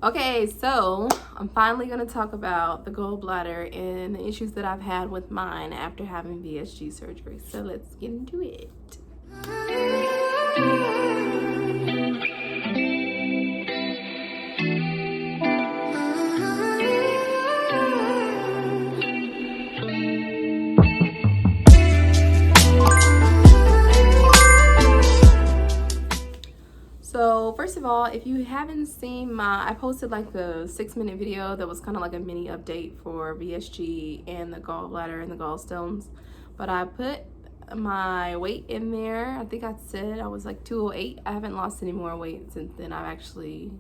Okay, so I'm finally going to talk about the gallbladder and the issues that I've had with mine after having VSG surgery. So let's get into it. So first of all, if you haven't seen I posted like a 6-minute video that was kind of like a mini update for VSG and the gallbladder and the gallstones. But I put my weight in there. I think I said I was like 208. I haven't lost any more weight since then. I've actually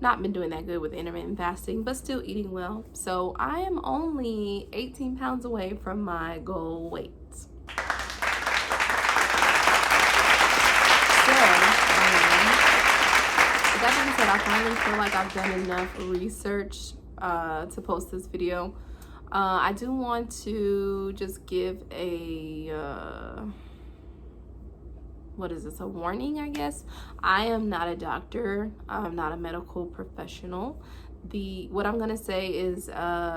not been doing that good with intermittent fasting, but still eating well. So I am only 18 pounds away from my goal weight. That being said, I finally feel like I've done enough research to post this video. I do want to just give a what is this, a warning, I guess. I am not a doctor. I'm not a medical professional. What I'm gonna say is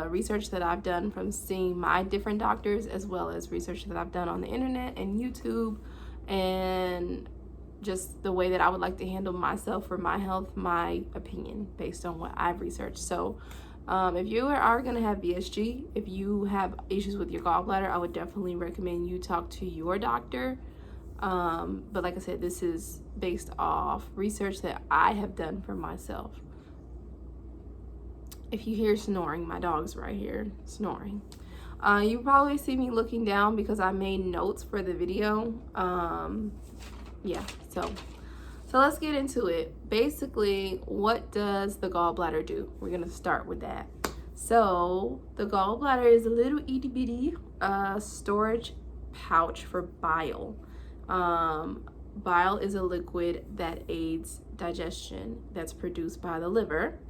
research that I've done from seeing my different doctors, as well as research that I've done on the internet and YouTube, and just the way that I would like to handle myself for my health, my opinion based on what I've researched. So if you are going to have VSG, if you have issues with your gallbladder, I would definitely recommend you talk to your doctor. But like I said, this is based off research that I have done for myself. If you hear snoring, my dog's right here snoring. You probably see me looking down because I made notes for the video. Yeah, so let's get into it. Basically, what does the gallbladder do? We're gonna start with that. So the gallbladder is a little itty bitty storage pouch for bile. Bile is a liquid that aids digestion that's produced by the liver.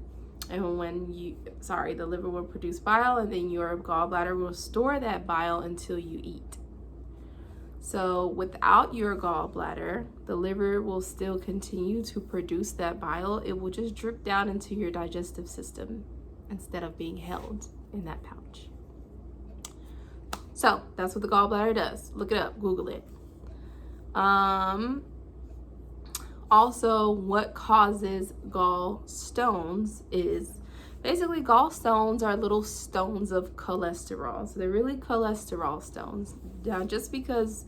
And the liver will produce bile, and then your gallbladder will store that bile until you eat. So without your gallbladder, the liver will still continue to produce that bile. It will just drip down into your digestive system instead of being held in that pouch. So that's what the gallbladder does. Look it up, Google it. Also, what causes gallstones is basically gallstones are little stones of cholesterol. So they're really cholesterol stones. Now, just because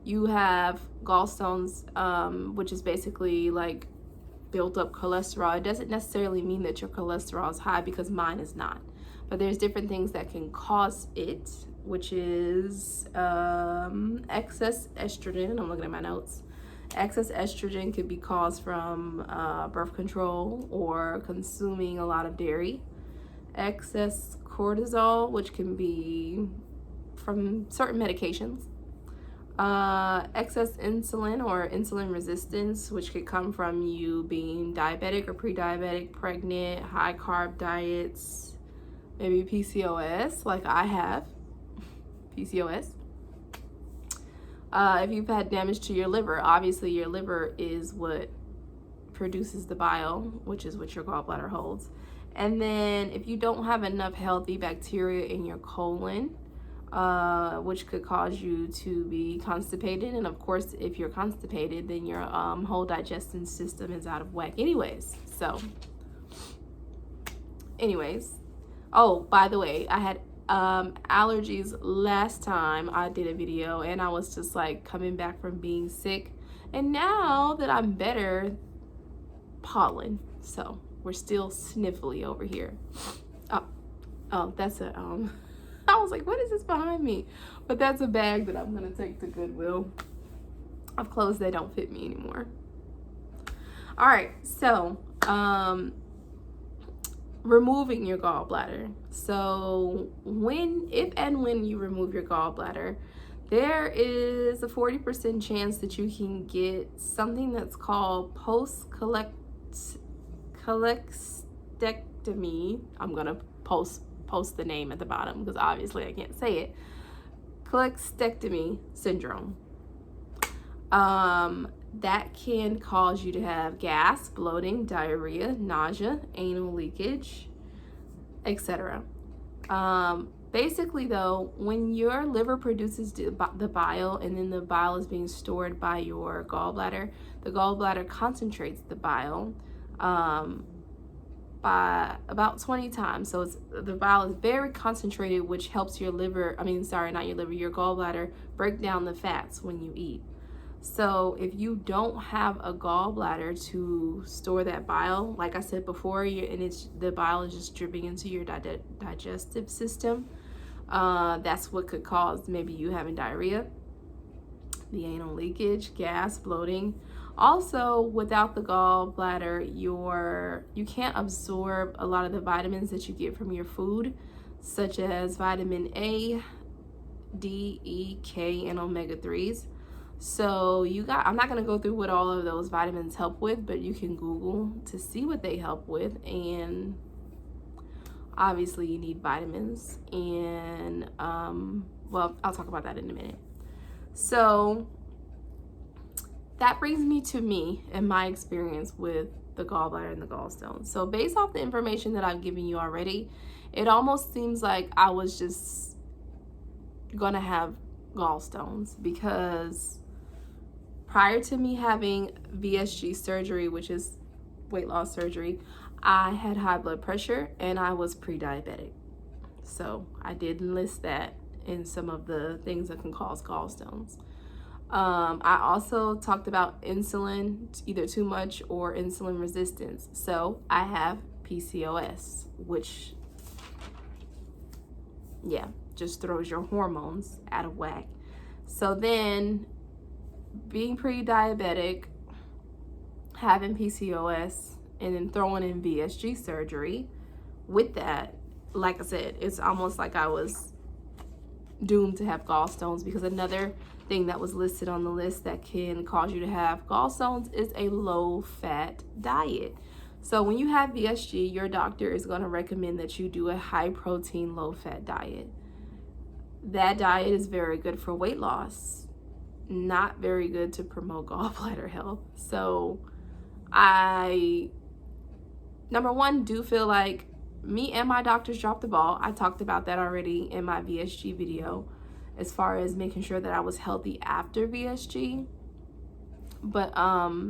you have gallstones, which is basically like built up cholesterol, it doesn't necessarily mean that your cholesterol is high, because mine is not. But there's different things that can cause it, which is excess estrogen. I'm looking at my notes. Excess estrogen could be caused from birth control or consuming a lot of dairy. Excess cortisol, which can be from certain medications. Excess insulin or insulin resistance, which could come from you being diabetic or pre-diabetic, pregnant, high carb diets, maybe PCOS, like I have PCOS. If you've had damage to your liver, obviously your liver is what produces the bile, which is what your gallbladder holds. And then if you don't have enough healthy bacteria in your colon, which could cause you to be constipated. And of course, if you're constipated, then your whole digestive system is out of whack anyways. Oh, by the way, I had allergies last time I did a video, and I was just like coming back from being sick, and now that I'm better, pollen. So we're still sniffly over here. Oh, that's a I was like, what is this behind me? But that's a bag that I'm gonna take to Goodwill of clothes that don't fit me anymore. All right, so removing your gallbladder. So if and when you remove your gallbladder, there is a 40% chance that you can get something that's called cholecystectomy. I'm gonna post the name at the bottom because obviously I can't say it. Cholecystectomy syndrome. that can cause you to have gas, bloating, diarrhea, nausea, anal leakage, etc. Basically though, when your liver produces the bile and then the bile is being stored by your gallbladder, the gallbladder concentrates the bile by about 20 times. So the bile is very concentrated, which helps your liver, your gallbladder break down the fats when you eat. So if you don't have a gallbladder to store that bile, like I said before, the bile is just dripping into your digestive system. That's what could cause maybe you having diarrhea, the anal leakage, gas, bloating. Also, without the gallbladder, you can't absorb a lot of the vitamins that you get from your food, such as vitamin A, D, E, K, and omega-3s. So I'm not going to go through what all of those vitamins help with, but you can Google to see what they help with. And obviously you need vitamins, and well, I'll talk about that in a minute. So that brings me to me and my experience with the gallbladder and the gallstones. So based off the information that I've given you already, it almost seems like I was just gonna have gallstones, because prior to me having VSG surgery, which is weight loss surgery, I had high blood pressure and I was pre-diabetic. So I did list that in some of the things that can cause gallstones. I also talked about insulin, either too much or insulin resistance. So I have PCOS, which, yeah, just throws your hormones out of whack. So then, being pre-diabetic, having PCOS, and then throwing in VSG surgery with that, like I said, it's almost like I was doomed to have gallstones, because another thing that was listed on the list that can cause you to have gallstones is a low-fat diet. So when you have VSG, your doctor is going to recommend that you do a high-protein, low-fat diet. That diet is very good for weight loss, not very good to promote gallbladder health. So I, number one, do feel like me and my doctors dropped the ball. I talked about that already in my VSG video, as far as making sure that I was healthy after VSG. But I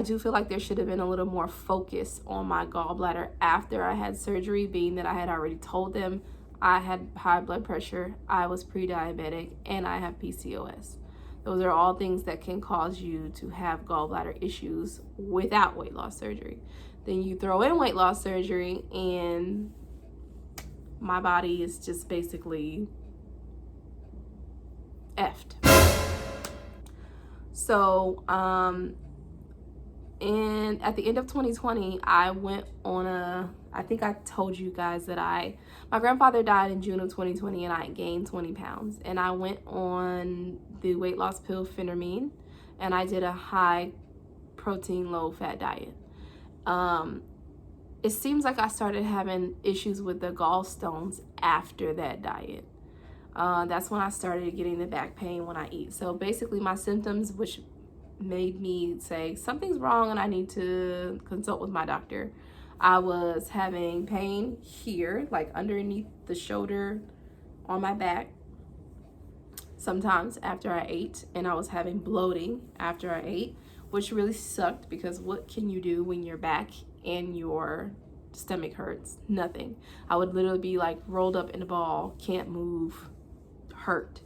do feel like there should have been a little more focus on my gallbladder after I had surgery, being that I had already told them I had high blood pressure, I was pre-diabetic, and I have PCOS. Those are all things that can cause you to have gallbladder issues without weight loss surgery. Then you throw in weight loss surgery, and my body is just basically effed. So, and at the end of 2020, I went on I think I told you guys that my grandfather died in June of 2020, and I gained 20 pounds. And I went on the weight loss pill Phenermine, and I did a high protein, low fat diet. It seems like I started having issues with the gallstones after that diet. That's when I started getting the back pain when I eat. So basically my symptoms, which made me say something's wrong and I need to consult with my doctor. I was having pain here, like underneath the shoulder on my back, sometimes after I ate, and I was having bloating after I ate, which really sucked, because what can you do when your back and your stomach hurts? Nothing. I would literally be like rolled up in a ball, can't move, hurt.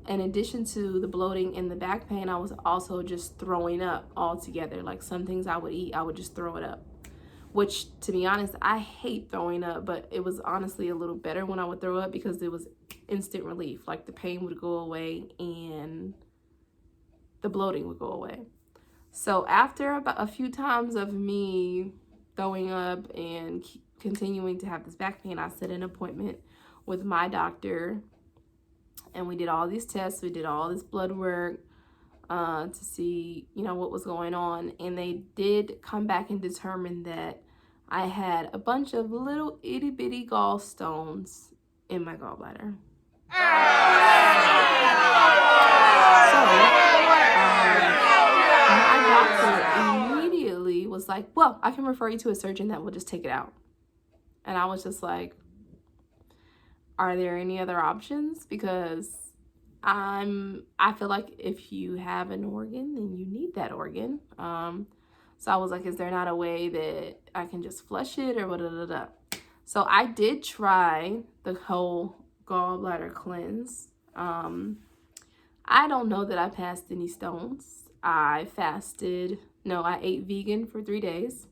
In addition to the bloating and the back pain, I was also just throwing up altogether. Like some things I would eat, I would just throw it up. Which, to be honest, I hate throwing up, but it was honestly a little better when I would throw up, because it was instant relief. Like the pain would go away and the bloating would go away. So after about a few times of me throwing up and continuing to have this back pain, I set an appointment with my doctor, and we did all these tests. We did all this blood work to see, what was going on. And they did come back and determine that I had a bunch of little itty bitty gallstones in my gallbladder. my doctor immediately was like, well, I can refer you to a surgeon that will just take it out. And I was just like, are there any other options? Because I feel like if you have an organ, then you need that organ. So I was like, is there not a way that I can just flush it or what? So I did try the whole Gallbladder Cleanse. I don't know that I passed any stones. I ate vegan for 3 days.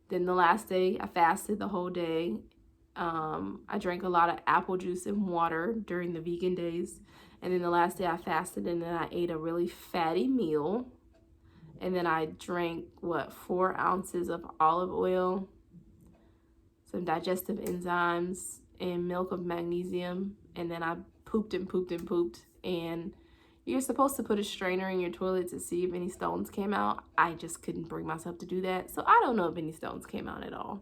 Then the last day I fasted the whole day. I drank a lot of apple juice and water during the vegan days. And then the last day I fasted, and then I ate a really fatty meal. And then I drank, 4 ounces of olive oil, some digestive enzymes, and milk of magnesium. And then I pooped and pooped and pooped. And you're supposed to put a strainer in your toilet to see if any stones came out. I just couldn't bring myself to do that. So I don't know if any stones came out at all.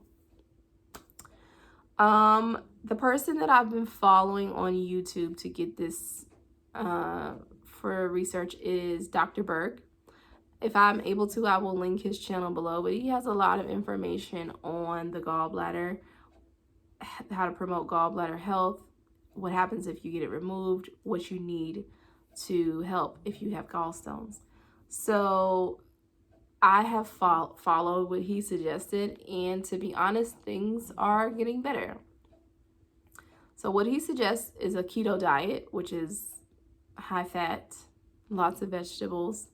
The person that I've been following on YouTube to get this for research is Dr. Berg. If I'm able to, I will link his channel below, but he has a lot of information on the gallbladder, how to promote gallbladder health, what happens if you get it removed, what you need to help if you have gallstones. So I have followed what he suggested, and to be honest, things are getting better. So what he suggests is a keto diet, which is high fat, lots of vegetables,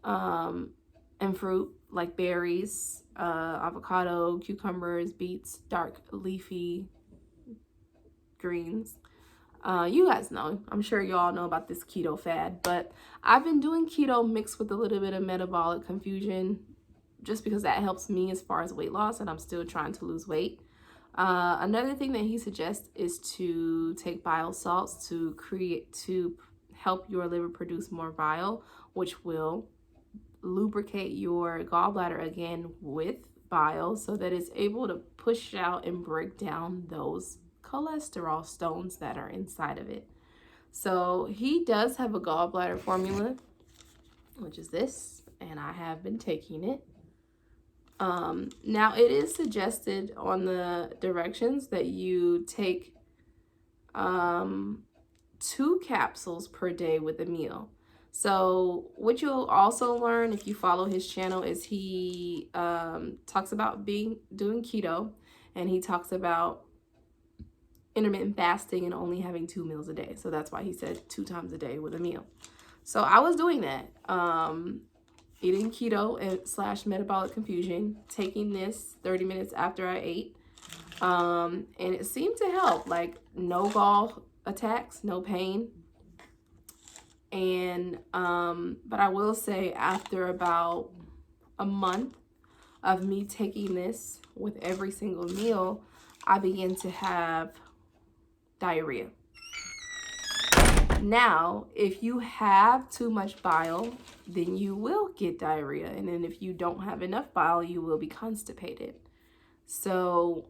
and fruit like berries, avocado, cucumbers, beets, dark leafy greens. You guys know, I'm sure you all know about this keto fad, but I've been doing keto mixed with a little bit of metabolic confusion just because that helps me as far as weight loss, and I'm still trying to lose weight. Another thing that he suggests is to take bile salts to help your liver produce more bile, which will lubricate your gallbladder again with bile so that it's able to push out and break down those cholesterol stones that are inside of it. So he does have a gallbladder formula, which is this, and I have been taking it. Now it is suggested on the directions that you take 2 capsules per day with a meal. So what you'll also learn if you follow his channel is he talks about doing keto, and he talks about intermittent fasting and only having 2 meals a day. So that's why he said 2 times a day with a meal. So I was doing that, eating keto and / metabolic confusion, taking this 30 minutes after I ate, and it seemed to help. Like, no gall attacks, no pain. And but I will say, after about a month of me taking this with every single meal, I began to have diarrhea. Now, if you have too much bile, then you will get diarrhea. And then if you don't have enough bile, you will be constipated. So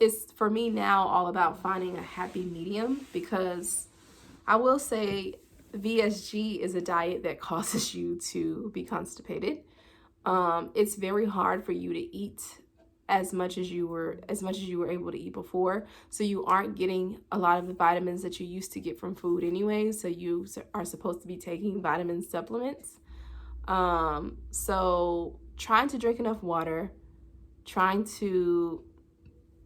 it's, for me now, all about finding a happy medium, because I will say VSG is a diet that causes you to be constipated. It's very hard for you to eat as much as you were able to eat before, so you aren't getting a lot of the vitamins that you used to get from food anyway. So you are supposed to be taking vitamin supplements. So trying to drink enough water, trying to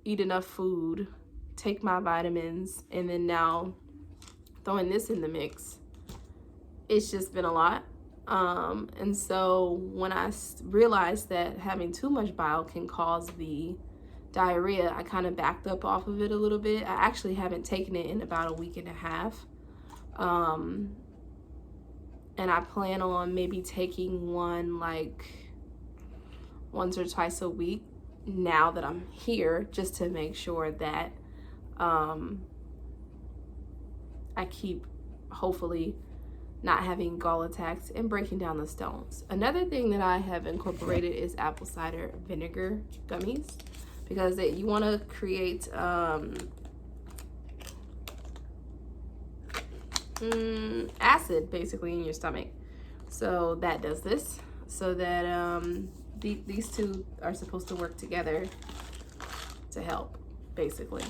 eat enough food, take my vitamins, and then now throwing this in the mix, it's just been a lot. And so when I realized that having too much bile can cause the diarrhea, I kind of backed up off of it a little bit. I actually haven't taken it in about a week and a half. And I plan on maybe taking one like once or twice a week now that I'm here, just to make sure that I keep, hopefully, not having gall attacks and breaking down the stones. Another thing that I have incorporated is apple cider vinegar gummies, because you want to create acid basically in your stomach. So that does this, so that these two are supposed to work together to help, basically.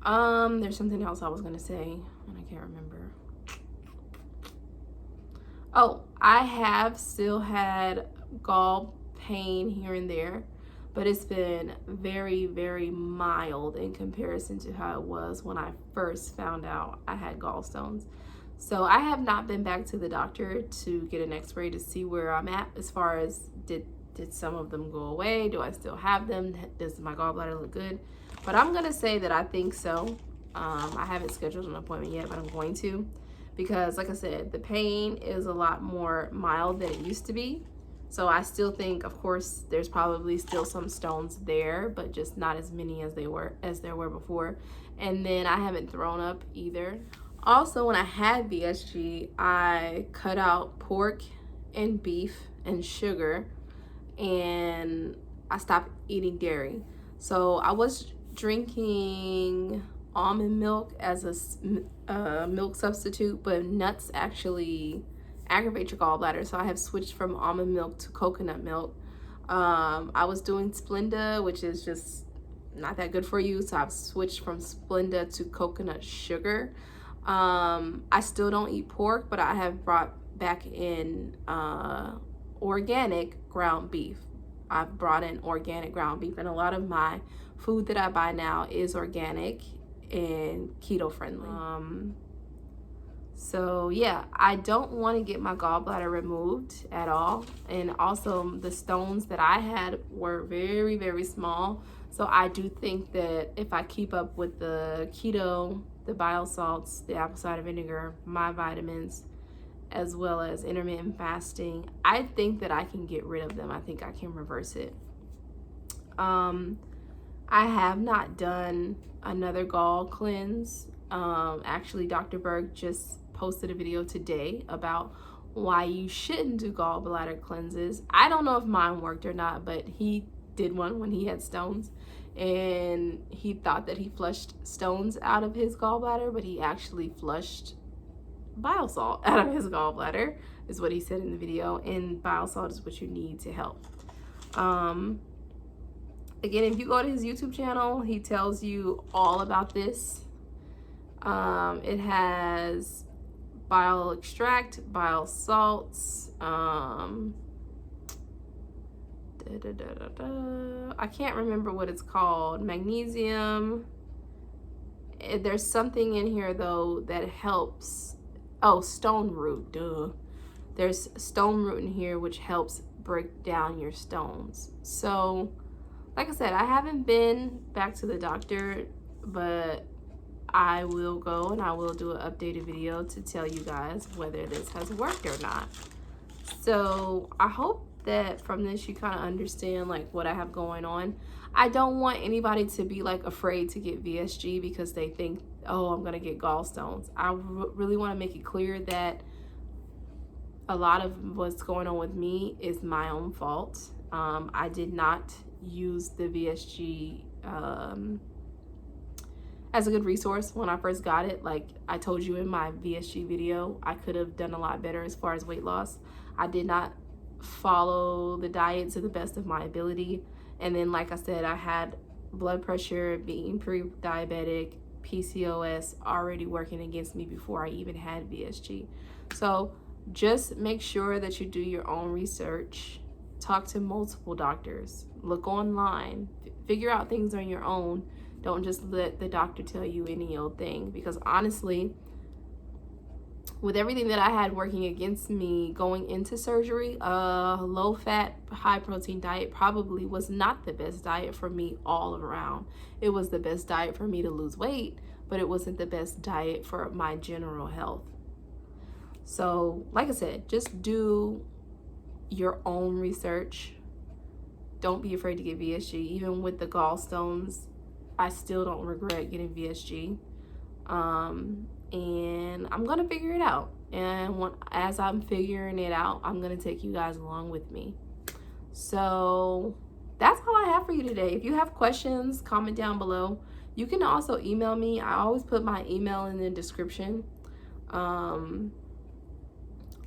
There's something else I was gonna say and I can't remember. Oh, I have still had gall pain here and there, but it's been very, very mild in comparison to how it was when I first found out I had gallstones. So I have not been back to the doctor to get an x-ray to see where I'm at as far as did some of them go away? Do I still have them? Does my gallbladder look good? But I'm gonna say that I think so. I haven't scheduled an appointment yet, but I'm going to, because like I said, the pain is a lot more mild than it used to be. So I still think, of course, there's probably still some stones there, but just not as many as there were before. And then I haven't thrown up either. Also, when I had VSG, I cut out pork and beef and sugar, and I stopped eating dairy. So I was drinking almond milk as a milk substitute, but nuts actually aggravate your gallbladder, so I have switched from almond milk to coconut milk. I was doing Splenda, which is just not that good for you, so I've switched from Splenda to coconut sugar. I still don't eat pork, but I have brought back in organic ground beef. I've brought in organic ground beef, and a lot of my food that I buy now is organic and keto friendly. So yeah, I don't want to get my gallbladder removed at all. And also the stones that I had were very, very small. So I do think that if I keep up with the keto, the bile salts, the apple cider vinegar, my vitamins, as well as intermittent fasting, I think that I can get rid of them. I think I can reverse it. I have not done another gall cleanse. Actually, Dr. Berg just posted a video today about why you shouldn't do gallbladder cleanses. I don't know if mine worked or not, but he did one when he had stones, and he thought that he flushed stones out of his gallbladder, but he actually flushed bile salt out of his gallbladder, is what he said in the video. And bile salt is what you need to help. Again, if you go to his YouTube channel, he tells you all about this. It has bile extract, bile salts, I can't remember what it's called, magnesium. There's something in here though that helps. Oh, stone root, duh. There's stone root in here which helps break down your stones. So like I said, I haven't been back to the doctor, but I will go and I will do an updated video to tell you guys whether this has worked or not. So I hope that from this you kind of understand like what I have going on. I don't want anybody to be like afraid to get VSG because they think, oh, I'm gonna get gallstones. I really want to make it clear that a lot of what's going on with me is my own fault. I did not use the VSG as a good resource when I first got it. Like I told you in my VSG video, I could have done a lot better as far as weight loss. I did not follow the diet to the best of my ability. And then like I said, I had blood pressure, being pre-diabetic, PCOS already working against me before I even had VSG. So just make sure that you do your own research. Talk to multiple doctors, look online, figure out things on your own. Don't just let the doctor tell you any old thing, because honestly, with everything that I had working against me going into surgery, a low-fat, high-protein diet probably was not the best diet for me all around. It was the best diet for me to lose weight, but it wasn't the best diet for my general health. So like I said, just do your own research. Don't be afraid to get VSG. Even with the gallstones, I still don't regret getting VSG. And I'm gonna figure it out. And as I'm figuring it out, I'm gonna take you guys along with me. So that's all I have for you today. If you have questions, comment down below. You can also email me. I always put my email in the description.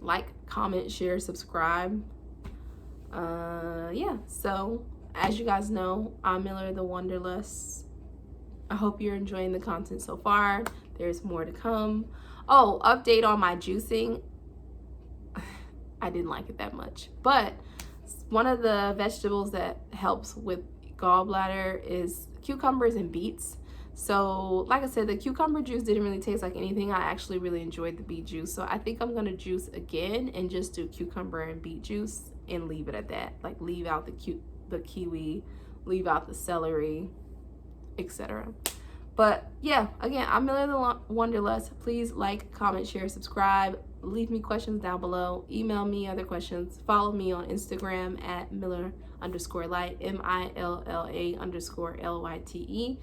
Like, comment, share, subscribe. Yeah, so as you guys know, I'm Miller the Wanderlust. I hope you're enjoying the content so far. There's more to come. Oh, update on my juicing. I didn't like it that much, but one of the vegetables that helps with gallbladder is cucumbers and beets. So like I said, the cucumber juice didn't really taste like anything. I actually really enjoyed the beet juice, so I think I'm gonna juice again and just do cucumber and beet juice and leave it at that. Like, leave out the kiwi, leave out the celery, etc. But yeah, again, I'm Miller the Wanderlust. Please like, comment, share, subscribe. Leave me questions down below. Email me other questions. Follow me on Instagram at Miller_Light, MILLA_LYTE.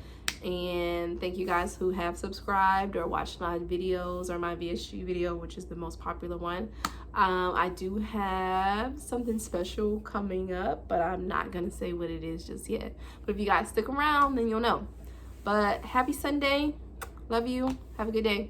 And thank you guys who have subscribed or watched my videos or my VSG video, which is the most popular one. I do have something special coming up, but I'm not gonna say what it is just yet. But if you guys stick around, then you'll know. But happy Sunday. Love you. Have a good day.